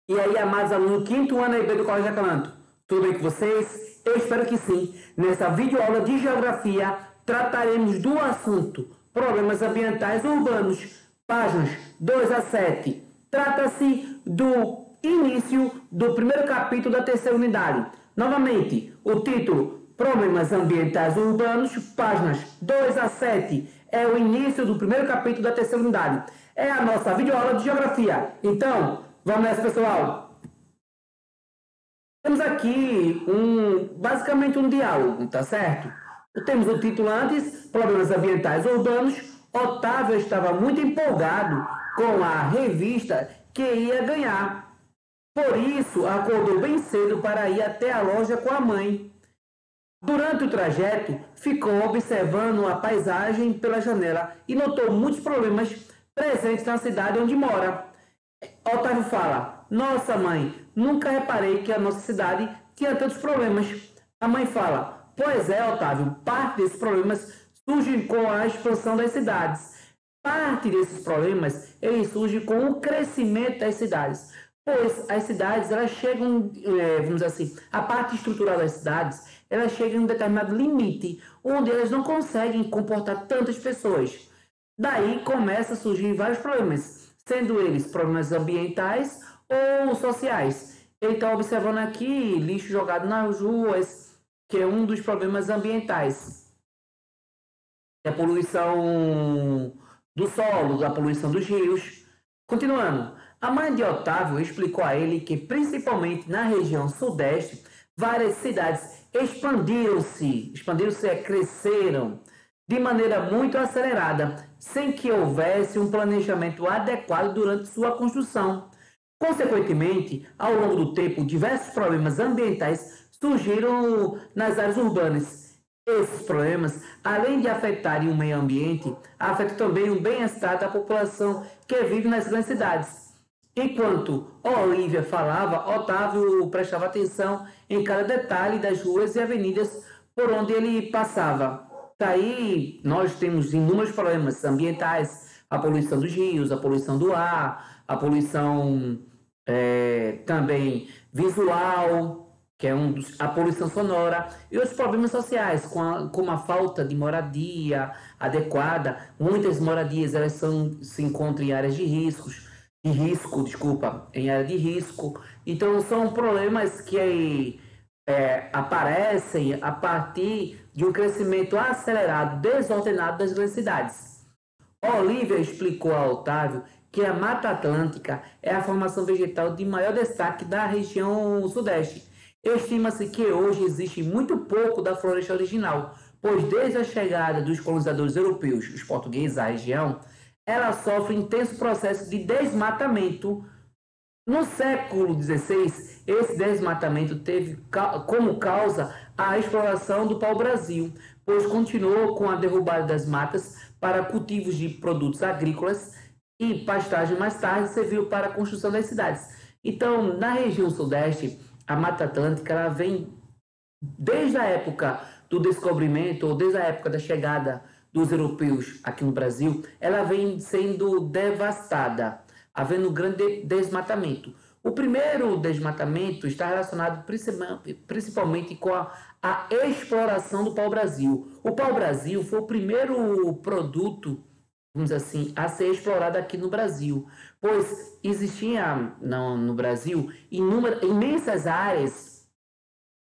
E aí, amados alunos, quinto ano IB do Colégio Acalanto, tudo bem com vocês? Eu espero que sim. Nessa videoaula de Geografia, trataremos do assunto Problemas Ambientais Urbanos, páginas 2 a 7. Trata-se do início do primeiro capítulo da terceira unidade. Novamente, o título Problemas Ambientais Urbanos, páginas 2 a 7, é o início do primeiro capítulo da terceira unidade. É a nossa videoaula de Geografia. Então, vamos nessa, pessoal. Temos aqui basicamente um diálogo, tá certo? Temos o título antes, Problemas Ambientais Urbanos. Otávio estava muito empolgado com a revista que ia ganhar. Por isso, acordou bem cedo para ir até a loja com a mãe. Durante o trajeto, ficou observando a paisagem pela janela e notou muitos problemas presentes na cidade onde mora. Otávio fala: nossa, mãe, nunca reparei que a nossa cidade tinha tantos problemas. A mãe fala: pois é, Otávio, parte desses problemas surge com a expansão das cidades. Parte desses problemas surge com o crescimento das cidades. Pois as cidades, elas chegam, vamos dizer assim, a parte estrutural das cidades, elas chegam em um determinado limite, onde elas não conseguem comportar tantas pessoas. Daí começa a surgir vários problemas, sendo eles problemas ambientais ou sociais. Ele está observando aqui lixo jogado nas ruas, que é um dos problemas ambientais. A poluição do solo, a poluição dos rios. Continuando, a mãe de Otávio explicou a ele que, principalmente na região sudeste, várias cidades expandiram-se, cresceram de maneira muito acelerada, sem que houvesse um planejamento adequado durante sua construção. Consequentemente, ao longo do tempo, diversos problemas ambientais surgiram nas áreas urbanas. Esses problemas, além de afetarem o meio ambiente, afetam também o bem-estar da população que vive nas grandes cidades. Enquanto Olívia falava, Otávio prestava atenção em cada detalhe das ruas e avenidas por onde ele passava. Daí nós temos inúmeros problemas ambientais, a poluição dos rios, a poluição do ar, a poluição também visual, que é a poluição sonora, e outros problemas sociais, como a falta de moradia adequada. Muitas moradias elas se encontram em áreas de risco, em área de risco. Então são problemas que aparecem a partir de um crescimento acelerado, desordenado das grandes cidades. Olívia explicou a Otávio que a Mata Atlântica é a formação vegetal de maior destaque da região sudeste. Estima-se que hoje existe muito pouco da floresta original, pois desde a chegada dos colonizadores europeus, os portugueses, à região, ela sofre intenso processo de desmatamento. No século XVI, esse desmatamento teve como causa a exploração do pau-brasil, pois continuou com a derrubada das matas para cultivos de produtos agrícolas e pastagem mais tarde serviu para a construção das cidades. Então, na região sudeste, a Mata Atlântica ela vem desde a época do descobrimento, ou desde a época da chegada dos europeus aqui no Brasil, ela vem sendo devastada, havendo grande desmatamento. O primeiro desmatamento está relacionado principalmente com a exploração do pau-brasil. O pau-brasil foi o primeiro produto, vamos dizer assim, a ser explorado aqui no Brasil, pois existia no Brasil imensas áreas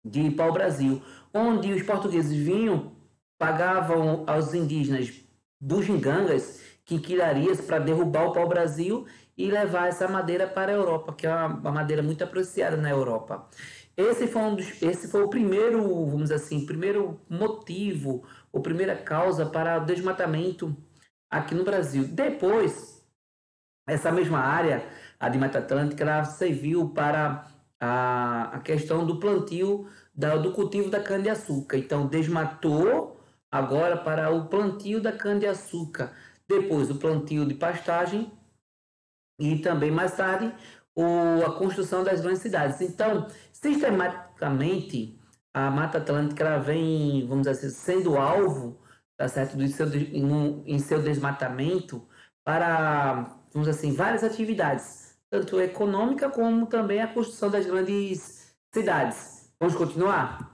de pau-brasil, onde os portugueses vinham, pagavam aos indígenas bugigangas, quinquilharias, para derrubar o pau-brasil e levar essa madeira para a Europa, que é uma madeira muito apreciada na Europa. Esse foi o primeiro, vamos dizer assim, primeiro motivo, ou primeira causa para o desmatamento aqui no Brasil. Depois, essa mesma área, a de Mata Atlântica, ela serviu para a questão do plantio, do cultivo da cana-de-açúcar. Então, desmatou agora para o plantio da cana-de-açúcar. Depois, o plantio de pastagem e também, mais tarde, a construção das grandes cidades. Então, sistematicamente, a Mata Atlântica ela vem, vamos dizer assim, sendo alvo, tá certo, em seu desmatamento para, vamos dizer assim, várias atividades, tanto econômica como também a construção das grandes cidades. Vamos continuar?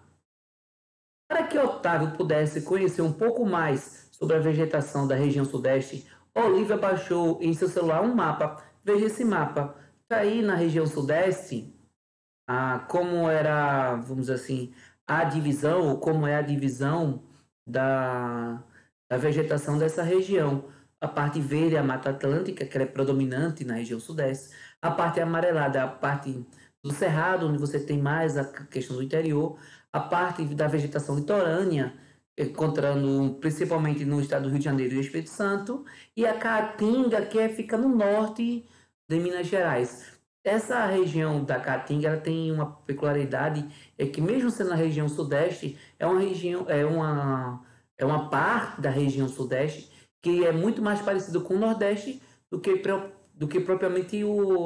Para que Otávio pudesse conhecer um pouco mais sobre a vegetação da região sudeste, Olívia baixou em seu celular um mapa. Veja esse mapa. Está aí na região sudeste, como era, vamos dizer assim, a divisão, ou como é a divisão da, da vegetação dessa região. A parte verde é a Mata Atlântica, que é predominante na região sudeste. A parte amarelada é a parte do Cerrado, onde você tem mais a questão do interior. A parte da vegetação litorânea, encontrando principalmente no estado do Rio de Janeiro e Espírito Santo. E a Caatinga, que fica no norte de Minas Gerais. Essa região da Caatinga ela tem uma peculiaridade, é que mesmo sendo na região sudeste, é uma parte da região sudeste que é muito mais parecido com o nordeste do que propriamente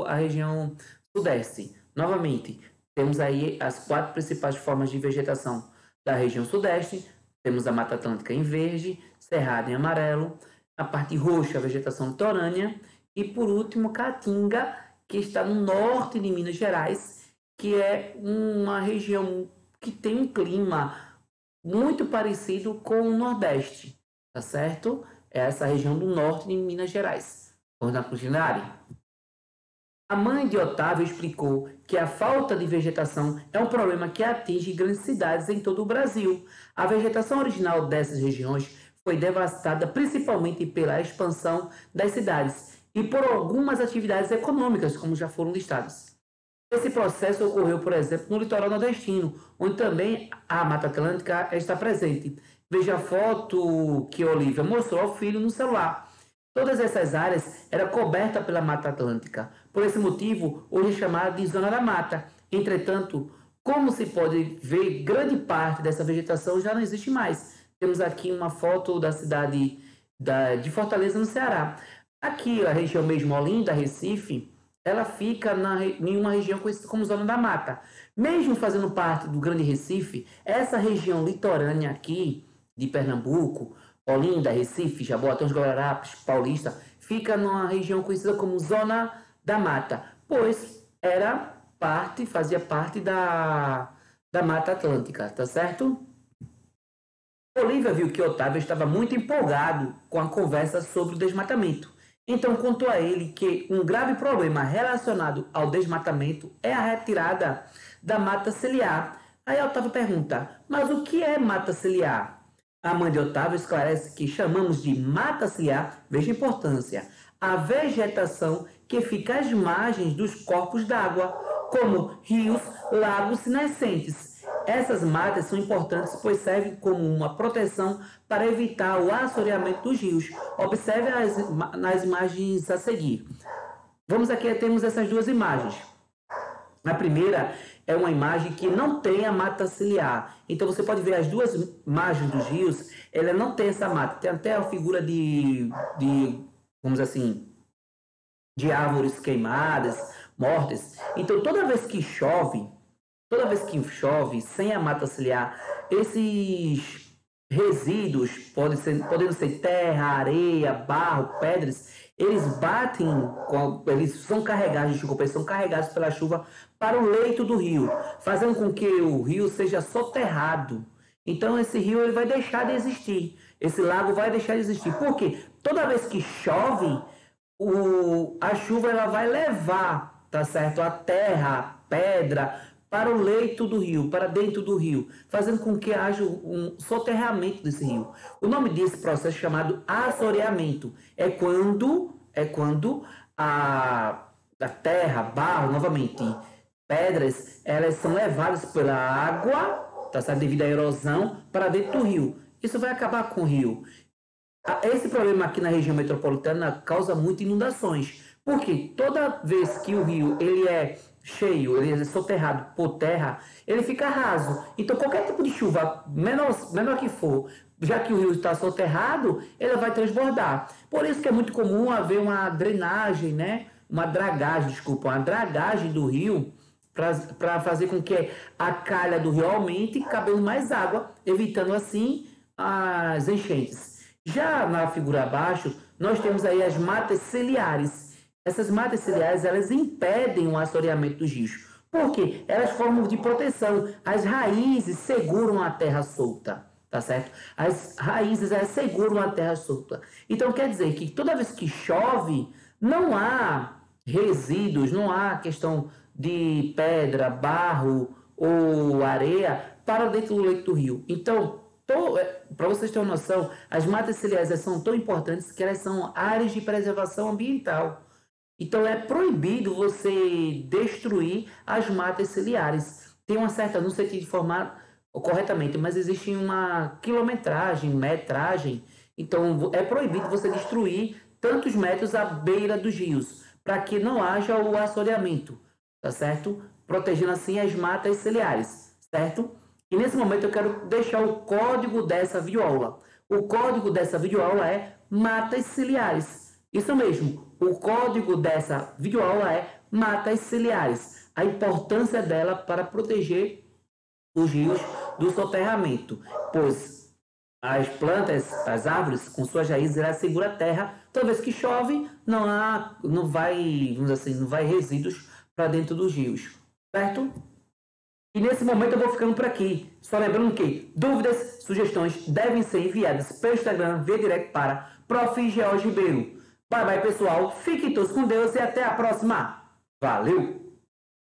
a região sudeste. Novamente, temos aí as 4 principais formas de vegetação da região sudeste. Temos a Mata Atlântica em verde, Cerrado em amarelo, a parte roxa, a vegetação litorânea, e por último, Caatinga, que está no norte de Minas Gerais, que é uma região que tem um clima muito parecido com o Nordeste, tá certo? É essa região do norte de Minas Gerais. Vamos na continuidade? A mãe de Otávio explicou que a falta de vegetação é um problema que atinge grandes cidades em todo o Brasil. A vegetação original dessas regiões foi devastada principalmente pela expansão das cidades e por algumas atividades econômicas, como já foram listadas. Esse processo ocorreu, por exemplo, no litoral nordestino, onde também a Mata Atlântica está presente. Veja a foto que Olívia mostrou ao filho no celular. Todas essas áreas eram cobertas pela Mata Atlântica. Por esse motivo, hoje é chamada de Zona da Mata. Entretanto, como se pode ver, grande parte dessa vegetação já não existe mais. Temos aqui uma foto da cidade de Fortaleza, no Ceará. Aqui, a região mesmo, Olinda, Recife, ela fica em uma região conhecida como Zona da Mata. Mesmo fazendo parte do Grande Recife, essa região litorânea aqui, de Pernambuco, Olinda, Recife, Jaboatão, Guararapes, Paulista, fica numa região conhecida como Zona da Mata, pois fazia parte da Mata Atlântica, tá certo? Olívia viu que Otávio estava muito empolgado com a conversa sobre o desmatamento. Então contou a ele que um grave problema relacionado ao desmatamento é a retirada da mata ciliar. Aí Otávio pergunta, mas o que é mata ciliar? A mãe de Otávio esclarece que chamamos de mata ciliar, veja a importância, a vegetação que fica às margens dos corpos d'água, como rios, lagos e nascentes. Essas matas são importantes, pois servem como uma proteção para evitar o assoreamento dos rios. Observe nas imagens a seguir. Vamos aqui, temos essas duas imagens. A primeira é uma imagem que não tem a mata ciliar. Então você pode ver as duas margens dos rios, ela não tem essa mata. Tem até a figura vamos dizer assim, de árvores queimadas, mortas. Então toda vez que chove sem a mata ciliar, esses resíduos, podendo ser terra, areia, barro, pedras, eles são carregados pela chuva para o leito do rio, fazendo com que o rio seja soterrado. Então esse rio ele vai deixar de existir, esse lago vai deixar de existir. Por quê? Toda vez que chove, a chuva ela vai levar, tá certo? A terra, a pedra, para o leito do rio, para dentro do rio, fazendo com que haja um soterramento desse rio. O nome desse processo é chamado assoreamento. É quando a terra, barro, novamente, pedras, elas são levadas pela água, tá certo? Devido à erosão, para dentro do rio. Isso vai acabar com o rio. Esse problema aqui na região metropolitana causa muitas inundações, porque toda vez que o rio ele é cheio, ele é soterrado por terra, ele fica raso. Então qualquer tipo de chuva, menor que for, já que o rio está soterrado, ele vai transbordar. Por isso que é muito comum haver uma drenagem, né? Uma dragagem do rio, para fazer com que a calha do rio aumente, cabendo mais água, evitando assim as enchentes. Já na figura abaixo, nós temos aí as matas ciliares, essas matas ciliares, elas impedem o assoreamento dos rios. Por quê? Elas formam de proteção. As raízes seguram a terra solta, tá certo? As raízes, elas seguram a terra solta. Então, quer dizer que toda vez que chove, não há resíduos, não há questão de pedra, barro ou areia para dentro do leito do rio. Então, para vocês terem uma noção, as matas ciliares são tão importantes que elas são áreas de preservação ambiental. Então é proibido você destruir as matas ciliares. Tem uma certa, não sei te informar corretamente, mas existe uma quilometragem, metragem. Então é proibido você destruir tantos metros à beira dos rios, para que não haja o assoreamento, tá certo? Protegendo assim as matas ciliares, certo? E nesse momento eu quero deixar o código dessa videoaula. O código dessa videoaula é matas ciliares. Isso mesmo, o código dessa videoaula é matas ciliares. A importância dela para proteger os rios do soterramento, pois as plantas, as árvores, com suas raízes, ela segura a terra. Toda vez que chove, não vai, vamos dizer assim, não vai resíduos para dentro dos rios, certo? E nesse momento eu vou ficando por aqui. Só lembrando que dúvidas, sugestões devem ser enviadas pelo Instagram via direct para Prof. George Ribeiro. Bye bye, pessoal. Fiquem todos com Deus e até a próxima. Valeu!